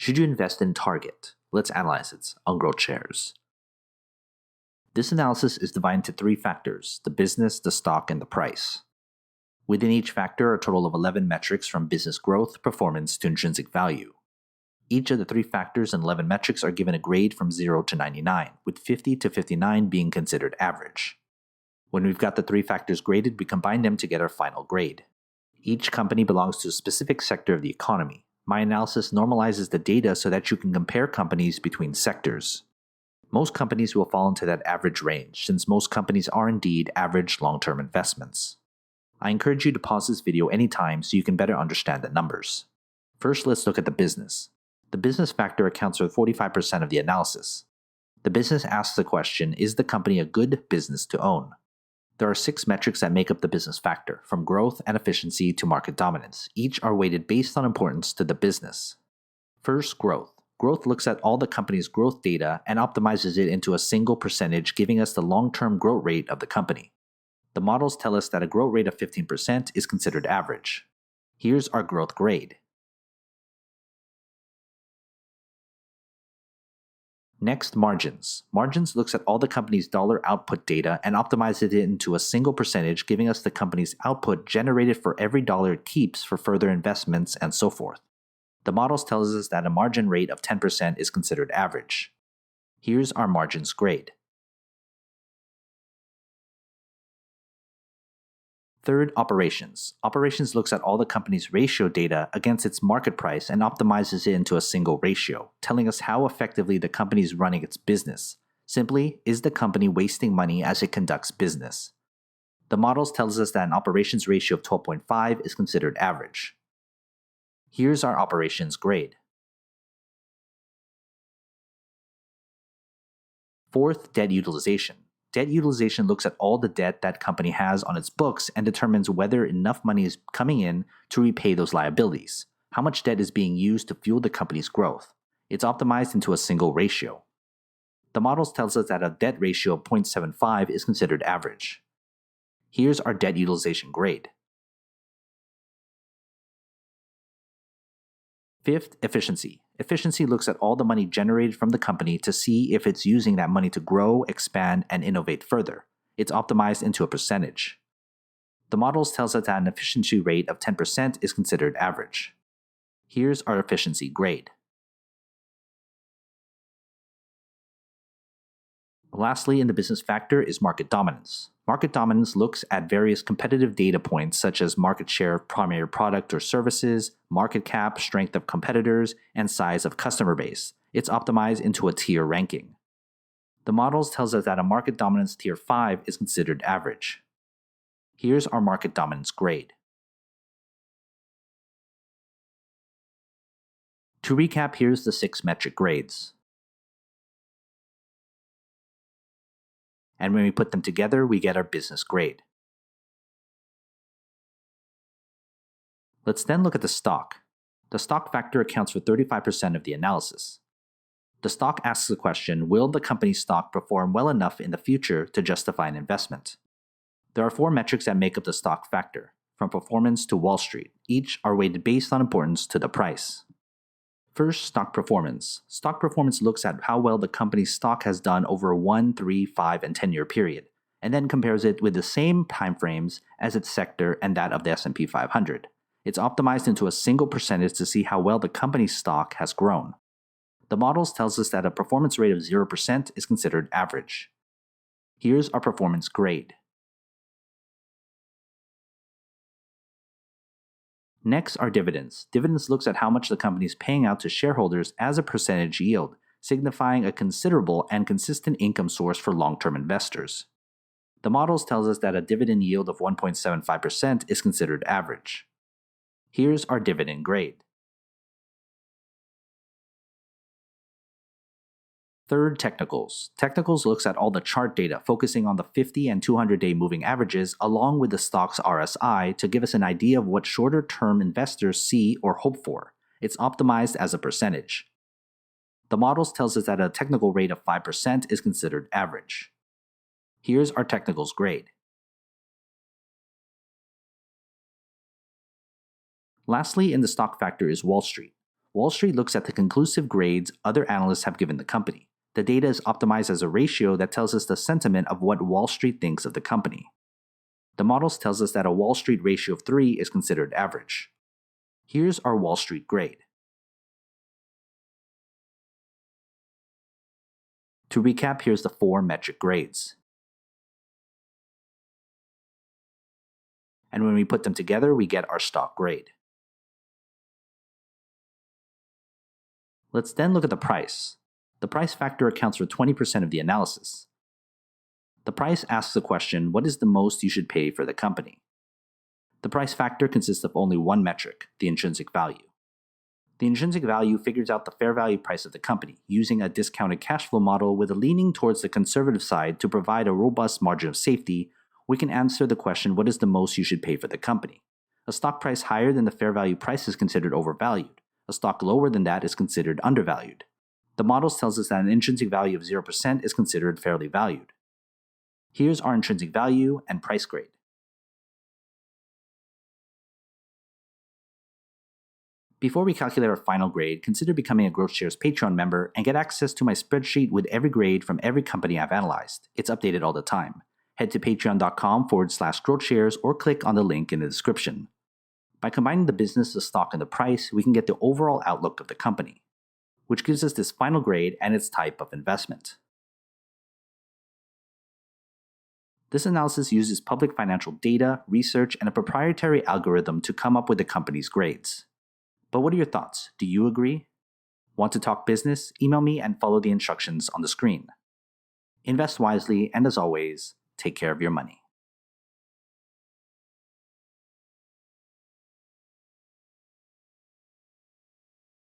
Should you invest in Target? Let's analyze it on GrowthShares. This analysis is divided into 3 factors: the business, the stock, and the price. Within each factor are a total of 11 metrics from business growth, performance, to intrinsic value. Each of the 3 factors and 11 metrics are given a grade from 0 to 99, with 50 to 59 being considered average. When we've got the 3 factors graded, we combine them to get our final grade. Each company belongs to a specific sector of the economy. My analysis normalizes the data so that you can compare companies between sectors. Most companies will fall into that average range, since most companies are indeed average long-term investments. I encourage you to pause this video anytime so you can better understand the numbers. First, let's look at the business. The business factor accounts for 45% of the analysis. The business asks the question, is the company a good business to own? There are 6 metrics that make up the business factor, from growth and efficiency to market dominance. Each are weighted based on importance to the business. First, growth. Growth looks at all the company's growth data and optimizes it into a single percentage, giving us the long-term growth rate of the company. The models tell us that a growth rate of 15% is considered average. Here's our growth grade. Next, margins. Margins looks at all the company's dollar output data and optimizes it into a single percentage, giving us the company's output generated for every dollar it keeps for further investments and so forth. The models tells us that a margin rate of 10% is considered average. Here's our margins grade. Third, operations. Operations looks at all the company's ratio data against its market price and optimizes it into a single ratio, telling us how effectively the company is running its business. Simply, is the company wasting money as it conducts business? The models tells us that an operations ratio of 12.5 is considered average. Here's our operations grade. Fourth, debt utilization. Debt utilization looks at all the debt that company has on its books and determines whether enough money is coming in to repay those liabilities. How much debt is being used to fuel the company's growth? It's optimized into a single ratio. The models tells us that a debt ratio of 0.75 is considered average. Here's our debt utilization grade. Fifth, efficiency. Efficiency looks at all the money generated from the company to see if it's using that money to grow, expand, and innovate further. It's optimized into a percentage. The models tells us that an efficiency rate of 10% is considered average. Here's our efficiency grade. Lastly, in the business factor is market dominance. Market dominance looks at various competitive data points such as market share of primary product or services, market cap, strength of competitors, and size of customer base. It's optimized into a tier ranking. The models tells us that a market dominance tier 5 is considered average. Here's our market dominance grade. To recap, here's the 6 metric grades. And when we put them together, we get our business grade. Let's then look at the stock. The stock factor accounts for 35% of the analysis. The stock asks the question, will the company's stock perform well enough in the future to justify an investment? There are 4 metrics that make up the stock factor, from performance to Wall Street. Each are weighted based on importance to the price. First, stock performance. Stock performance looks at how well the company's stock has done over a 1, 3, 5, and 10-year period, and then compares it with the same timeframes as its sector and that of the S&P 500. It's optimized into a single percentage to see how well the company's stock has grown. The models tells us that a performance rate of 0% is considered average. Here's our performance grade. Next are dividends. Dividends looks at how much the company is paying out to shareholders as a percentage yield, signifying a considerable and consistent income source for long-term investors. The models tells us that a dividend yield of 1.75% is considered average. Here's our dividend grade. Third, technicals. Technicals looks at all the chart data, focusing on the 50 and 200-day moving averages along with the stock's RSI to give us an idea of what shorter-term investors see or hope for. It's optimized as a percentage. The models tells us that a technical rate of 5% is considered average. Here's our technicals grade. Lastly, in the stock factor is Wall Street. Wall Street looks at the conclusive grades other analysts have given the company. The data is optimized as a ratio that tells us the sentiment of what Wall Street thinks of the company. The models tells us that a Wall Street ratio of 3 is considered average. Here's our Wall Street grade. To recap, here's the 4 metric grades. And when we put them together, we get our stock grade. Let's then look at the price. The price factor accounts for 20% of the analysis. The price asks the question, what is the most you should pay for the company? The price factor consists of only one metric, the intrinsic value. The intrinsic value figures out the fair value price of the company using a discounted cash flow model with a leaning towards the conservative side to provide a robust margin of safety. We can answer the question, what is the most you should pay for the company? A stock price higher than the fair value price is considered overvalued. A stock lower than that is considered undervalued. The models tells us that an intrinsic value of 0% is considered fairly valued. Here's our intrinsic value and price grade. Before we calculate our final grade, consider becoming a GrowthShares Patreon member and get access to my spreadsheet with every grade from every company I've analyzed. It's updated all the time. Head to patreon.com/GrowthShares or click on the link in the description. By combining the business, the stock, and the price, we can get the overall outlook of the company, which gives us this final grade and its type of investment. This analysis uses public financial data, research, and a proprietary algorithm to come up with the company's grades. But what are your thoughts? Do you agree? Want to talk business? Email me and follow the instructions on the screen. Invest wisely, and as always, take care of your money.